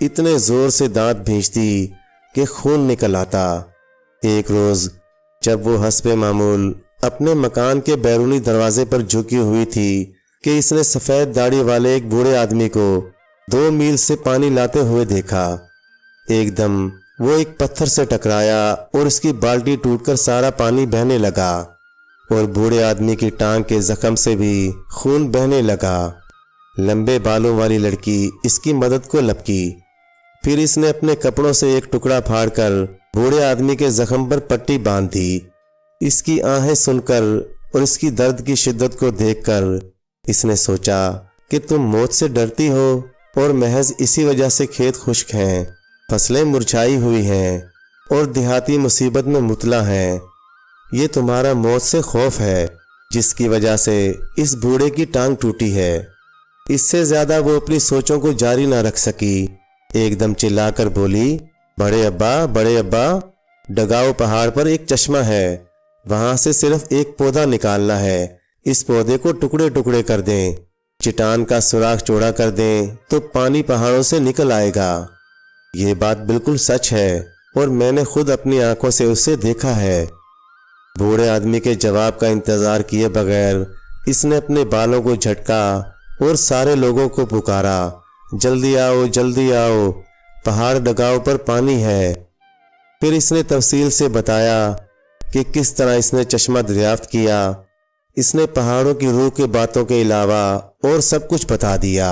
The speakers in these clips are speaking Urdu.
اتنے زور سے دانت بھینچتی کہ خون نکل آتا۔ ایک روز جب وہ حسب معمول اپنے مکان کے بیرونی دروازے پر جھکی ہوئی تھی کہ اس نے سفید داڑھی والے ایک بوڑھے آدمی کو 2 میل سے پانی لاتے ہوئے دیکھا۔ ایک دم وہ ایک پتھر سے ٹکرایا اور اس کی بالٹی ٹوٹ کر سارا پانی بہنے لگا اور بوڑھے آدمی کی ٹانگ کے زخم سے بھی خون بہنے لگا۔ لمبے بالوں والی لڑکی اس کی مدد کو لپکی۔ پھر اس نے اپنے کپڑوں سے ایک ٹکڑا پھاڑ کر بوڑھے آدمی کے زخم پر پٹی باندھ دی۔ اس کی آہیں سن کر اور اس کی درد کی شدت کو دیکھ کر اس نے سوچا کہ تم موت سے ڈرتی ہو اور محض اسی وجہ سے کھیت خشک ہیں، فصلیں مرجھائی ہوئی ہیں اور دیہاتی مصیبت میں مبتلا ہیں۔ یہ تمہارا موت سے خوف ہے جس کی وجہ سے اس بوڑھے کی ٹانگ ٹوٹی ہے۔ اس سے زیادہ وہ اپنی سوچوں کو جاری نہ رکھ سکی، ایک دم چلا کر بولی، بڑے ابا، ڈگاؤ پہاڑ پر ایک چشمہ ہے، وہاں سے صرف ایک پودا نکالنا ہے، اس پودے کو ٹکڑے ٹکڑے کر دیں، چٹان کا سوراخ چوڑا کر دیں تو پانی پہاڑوں سے نکل آئے گا۔ یہ بات بالکل سچ ہے اور میں نے خود اپنی آنکھوں سے اسے دیکھا ہے۔ بوڑھے آدمی کے جواب کا انتظار کیے بغیر اس نے اپنے بالوں کو جھٹکا اور سارے لوگوں کو پکارا، جلدی آؤ، پہاڑ ڈگاؤ پر پانی ہے۔ پھر اس نے تفصیل سے بتایا کہ کس طرح اس نے چشمہ دریافت کیا۔ اس نے پہاڑوں کی روح کے باتوں کے علاوہ اور سب کچھ بتا دیا۔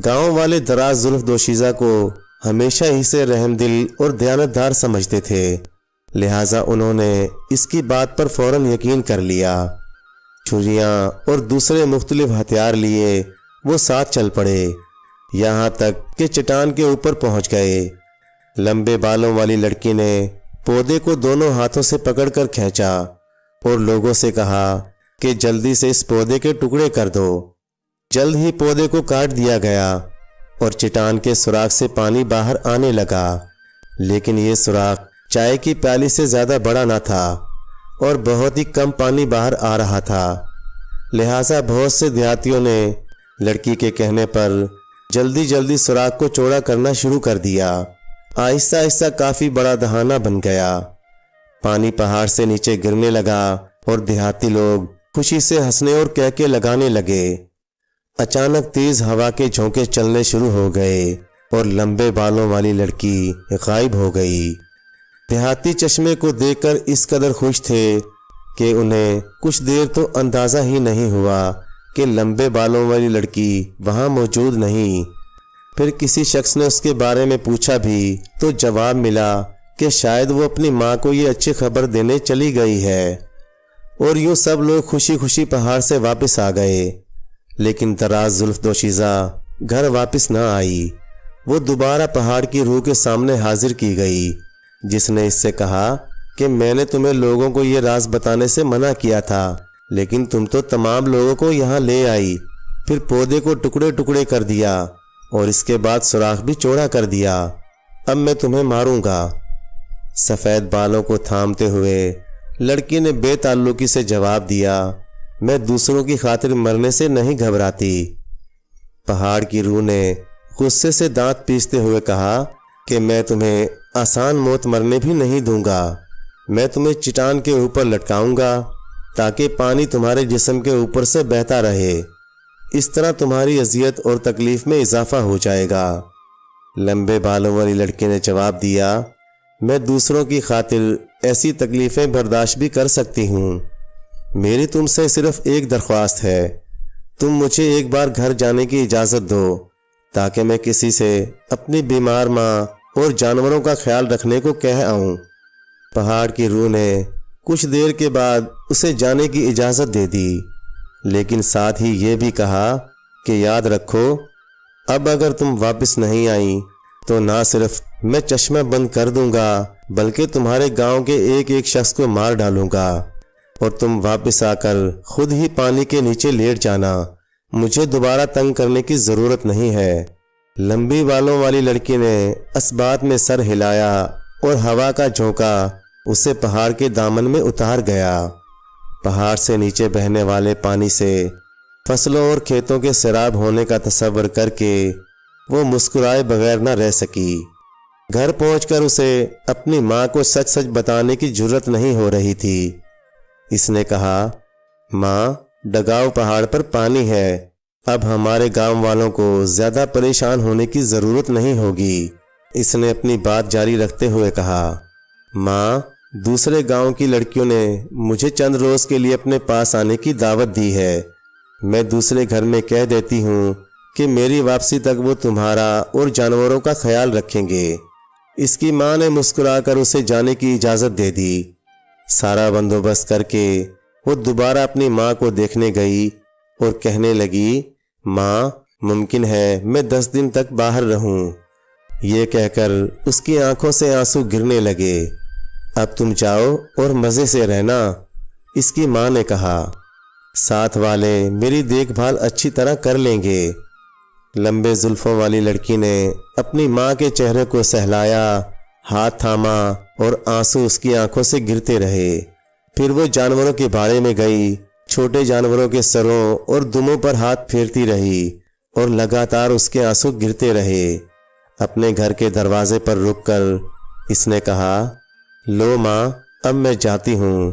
گاؤں والے دراز زلف دوشیزہ کو ہمیشہ ہی سے رحم دل اور دیانتدار سمجھتے تھے، لہٰذا انہوں نے اس کی بات پر فوراً یقین کر لیا۔ چھریاں اور دوسرے مختلف ہتھیار لیے وہ ساتھ چل پڑے، یہاں تک کہ چٹان کے اوپر پہنچ گئے۔ لمبے بالوں والی لڑکی نے پودے کو دونوں ہاتھوں سے پکڑ کر کھینچا اور لوگوں سے کہا کہ جلدی سے اس پودے کے ٹکڑے کر دو۔ جلد ہی پودے کو کاٹ دیا گیا اور چٹان کے سوراخ سے پانی باہر آنے لگا، لیکن یہ سوراخ چائے کی پیالی سے زیادہ بڑا نہ تھا اور بہت ہی کم پانی باہر آ رہا تھا، لہٰذا بہت سے دیہاتیوں نے لڑکی کے کہنے پر جلدی سوراخ کو چوڑا کرنا شروع کر دیا۔ آہستہ آہستہ کافی بڑا دہانہ بن گیا، پانی پہاڑ سے نیچے گرنے لگا اور دیہاتی لوگ خوشی سے ہنسنے اور کہکے لگانے لگے۔ اچانک تیز ہوا کے جھونکے چلنے شروع ہو گئے اور لمبے بالوں والی لڑکی غائب ہو گئی۔ دیہاتی چشمے کو دیکھ کر اس قدر خوش تھے کہ انہیں کچھ دیر تو اندازہ ہی نہیں ہوا کہ لمبے بالوں والی لڑکی وہاں موجود نہیں۔ پھر کسی شخص نے اس کے بارے میں پوچھا بھی تو جواب ملا کہ شاید وہ اپنی ماں کو یہ اچھی خبر دینے چلی گئی ہے، اور یوں سب لوگ خوشی خوشی پہاڑ سے واپس آ گئے۔ لیکن دراز زلف دوشیزہ گھر واپس نہ آئی۔ وہ دوبارہ پہاڑ کی روح کے سامنے حاضر کی گئی، جس نے اس سے کہا کہ میں نے تمہیں لوگوں کو یہ راز بتانے سے منع کیا تھا، لیکن تم تو تمام لوگوں کو یہاں لے آئی، پھر پودے کو ٹکڑے ٹکڑے کر دیا اور اس کے بعد سوراخ بھی چوڑا کر دیا۔ اب میں تمہیں ماروں گا۔ سفید بالوں کو تھامتے ہوئے لڑکی نے بے تعلقی سے جواب دیا، میں دوسروں کی خاطر مرنے سے نہیں گھبراتی۔ پہاڑ کی روح نے غصے سے دانت پیستے ہوئے کہا کہ میں تمہیں آسان موت مرنے بھی نہیں دوں گا، میں تمہیں چٹان کے اوپر لٹکاؤں گا تاکہ پانی تمہارے جسم کے اوپر سے بہتا رہے، اس طرح تمہاری اذیت اور تکلیف میں اضافہ ہو جائے گا۔ لمبے بالوں والی لڑکی نے جواب دیا، میں دوسروں کی خاطر ایسی تکلیفیں برداشت بھی کر سکتی ہوں، میری تم سے صرف ایک درخواست ہے، تم مجھے ایک بار گھر جانے کی اجازت دو تاکہ میں کسی سے اپنی بیمار ماں اور جانوروں کا خیال رکھنے کو کہہ آؤں۔ پہاڑ کی روح نے کچھ دیر کے بعد اسے جانے کی اجازت دے دی، لیکن ساتھ ہی یہ بھی کہا کہ یاد رکھو، اب اگر تم واپس نہیں آئیں تو نہ صرف میں چشمہ بند کر دوں گا بلکہ تمہارے گاؤں کے ایک ایک شخص کو مار ڈالوں گا، اور تم واپس آ کر خود ہی پانی کے نیچے لیٹ جانا، مجھے دوبارہ تنگ کرنے کی ضرورت نہیں ہے۔ لمبی بالوں والی لڑکی نے اس بات میں سر ہلایا اور ہوا کا جھونکا اسے پہاڑ کے دامن میں اتار گیا۔ پہاڑ سے نیچے بہنے والے پانی سے فصلوں اور کھیتوں کے سیراب ہونے کا تصور کر کے وہ مسکرائے بغیر نہ رہ سکی۔ گھر پہنچ کر اسے اپنی ماں کو سچ سچ بتانے کی جرت نہیں ہو رہی تھی۔ اس نے کہا، ماں، ڈگاؤ پہاڑ پر پانی ہے، اب ہمارے گاؤں والوں کو زیادہ پریشان ہونے کی ضرورت نہیں ہوگی۔ اس نے اپنی بات جاری رکھتے ہوئے کہا، ماں، دوسرے گاؤں کی لڑکیوں نے مجھے چند روز کے لیے اپنے پاس آنے کی دعوت دی ہے۔ میں دوسرے گھر میں کہہ دیتی ہوں کہ میری واپسی تک وہ تمہارا اور جانوروں کا خیال رکھیں گے۔ اس کی ماں نے مسکرا کر اسے جانے کی اجازت دے دی۔ سارا بندوبست کر کے وہ دوبارہ اپنی ماں کو دیکھنے گئی اور کہنے لگی، ماں، ممکن ہے میں 10 دن تک باہر رہوں۔ یہ کہہ کر اس کی آنکھوں سے آنسو گرنے لگے۔ اب تم جاؤ اور مزے سے رہنا، اس کی ماں نے کہا، ساتھ والے میری دیکھ بھال اچھی طرح کر لیں گے۔ لمبے زلفوں والی لڑکی نے اپنی ماں کے چہرے کو سہلایا، ہاتھ تھاما اور آنسو اس کی آنکھوں سے گرتے رہے۔ پھر وہ جانوروں کے بارے میں گئی، چھوٹے جانوروں کے سروں اور دموں پر ہاتھ پھیرتی رہی اور لگاتار اس کے آنسو گرتے رہے۔ اپنے گھر کے دروازے پر رک کر اس نے کہا، لو ماں، اب میں جاتی ہوں۔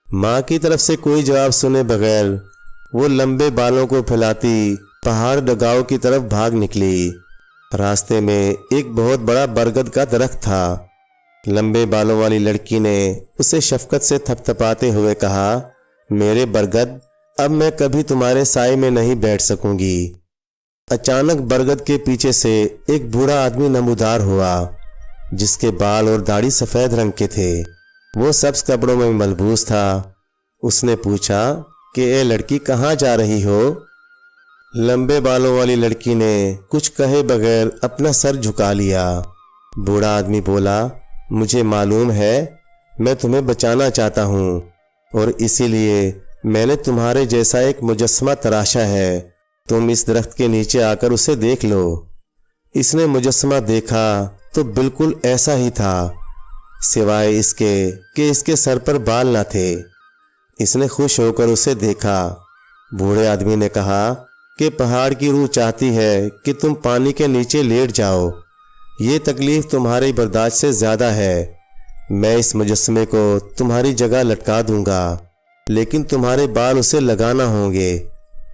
ماں کی طرف سے کوئی جواب سنے بغیر وہ لمبے بالوں کو پھیلاتی پہاڑ ڈگاؤ کی طرف بھاگ نکلی۔ راستے میں ایک بہت بڑا برگد کا درخت تھا۔ لمبے بالوں والی لڑکی نے اسے شفقت سے تھپ تھپاتے ہوئے کہا، میرے برگد، اب میں کبھی تمہارے سائے میں نہیں بیٹھ سکوں گی۔ اچانک برگد کے پیچھے سے ایک بوڑھا آدمی نمودار ہوا، جس کے بال اور داڑھی سفید رنگ کے تھے۔ وہ سبز کپڑوں میں ملبوس تھا۔ اس نے پوچھا کہ اے لڑکی، کہاں جا رہی ہو؟ لمبے بالوں والی لڑکی نے کچھ کہے بغیر اپنا سر جھکا لیا۔ بوڑھا آدمی بولا، مجھے معلوم ہے، میں تمہیں بچانا چاہتا ہوں اور اسی لیے میں نے تمہارے جیسا ایک مجسمہ تراشا ہے۔ تم اس درخت کے نیچے آ کر اسے دیکھ لو۔ اس نے مجسمہ دیکھا تو بالکل ایسا ہی تھا، سوائے اس کے کہ اس کے سر پر بال نہ تھے۔ اس نے خوش ہو کر اسے دیکھا۔ بوڑھے آدمی نے کہا کہ پہاڑ کی روح چاہتی ہے کہ تم پانی کے نیچے لیٹ جاؤ۔ یہ تکلیف تمہاری برداشت سے زیادہ ہے۔ میں اس مجسمے کو تمہاری جگہ لٹکا دوں گا، لیکن تمہارے بال اسے لگانا ہوں گے،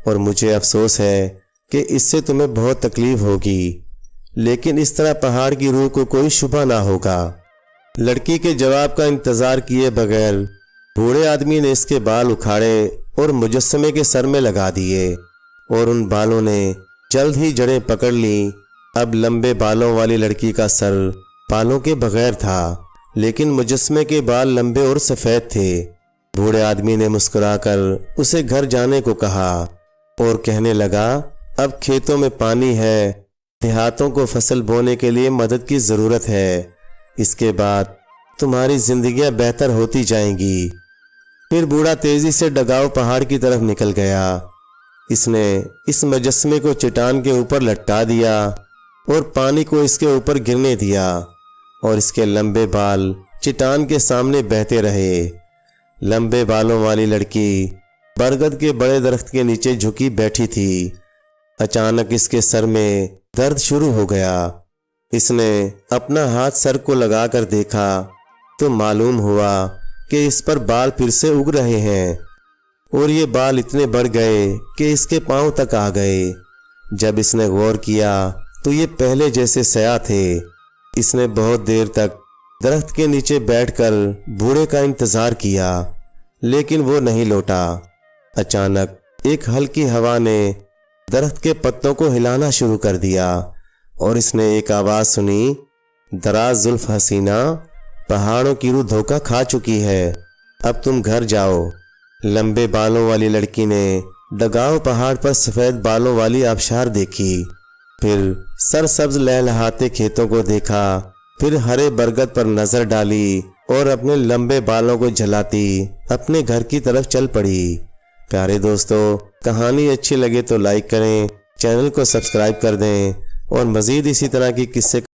اور مجھے افسوس ہے کہ اس سے تمہیں بہت تکلیف ہوگی، لیکن اس طرح پہاڑ کی روح کو کوئی شبہ نہ ہوگا۔ لڑکی کے جواب کا انتظار کیے بغیر بوڑھے آدمی نے اس کے بال اکھاڑے اور مجسمے کے سر میں لگا دیے، اور ان بالوں نے جلد ہی جڑیں پکڑ لیں۔ اب لمبے بالوں والی لڑکی کا سر بالوں کے بغیر تھا، لیکن مجسمے کے بال لمبے اور سفید تھے۔ بوڑھے آدمی نے مسکرا کر اسے گھر جانے کو کہا اور کہنے لگا، اب کھیتوں میں پانی ہے، دیہاتوں کو فصل بونے کے لیے مدد کی ضرورت ہے۔ اس کے بعد تمہاری زندگیاں بہتر ہوتی جائیں گی۔ پھر بوڑھا تیزی سے ڈگاؤ پہاڑ کی طرف نکل گیا۔ اس نے اس مجسمے کو چٹان کے اوپر لٹکا دیا اور پانی کو اس کے اوپر گرنے دیا، اور اس کے لمبے بال چٹان کے سامنے بہتے رہے۔ لمبے بالوں والی لڑکی برگد کے بڑے درخت کے نیچے جھکی بیٹھی تھی۔ اچانک اس کے سر میں درد شروع ہو گیا۔ اس نے اپنا ہاتھ سر کو لگا کر دیکھا تو معلوم ہوا کہ اس پر بال پھر سے اگ رہے ہیں، اور یہ بال اتنے بڑھ گئے کہ اس کے پاؤں تک آ گئے۔ جب اس نے غور کیا تو یہ پہلے جیسے سیاہ تھے۔ اس نے بہت دیر تک درخت کے نیچے بیٹھ کر بوڑھے کا انتظار کیا، لیکن وہ نہیں لوٹا۔ اچانک ایک ہلکی ہوا نے درخت کے پتوں کو ہلانا شروع کر دیا، اور اس نے ایک آواز سنی، دراز زلف حسینہ، پہاڑوں کی روح دھوکہ کھا چکی ہے، اب تم گھر جاؤ۔ لمبے بالوں والی لڑکی نے ڈگاؤ پہاڑ پر سفید بالوں والی آبشار دیکھی، پھر سرسبز لہلہاتے کھیتوں کو دیکھا، پھر ہرے برگد پر نظر ڈالی اور اپنے لمبے بالوں کو جھلاتی اپنے گھر کی طرف چل پڑی۔ پیارے دوستو، کہانی اچھی لگے تو لائک کریں، چینل کو سبسکرائب کر دیں، اور مزید اسی طرح کی قصے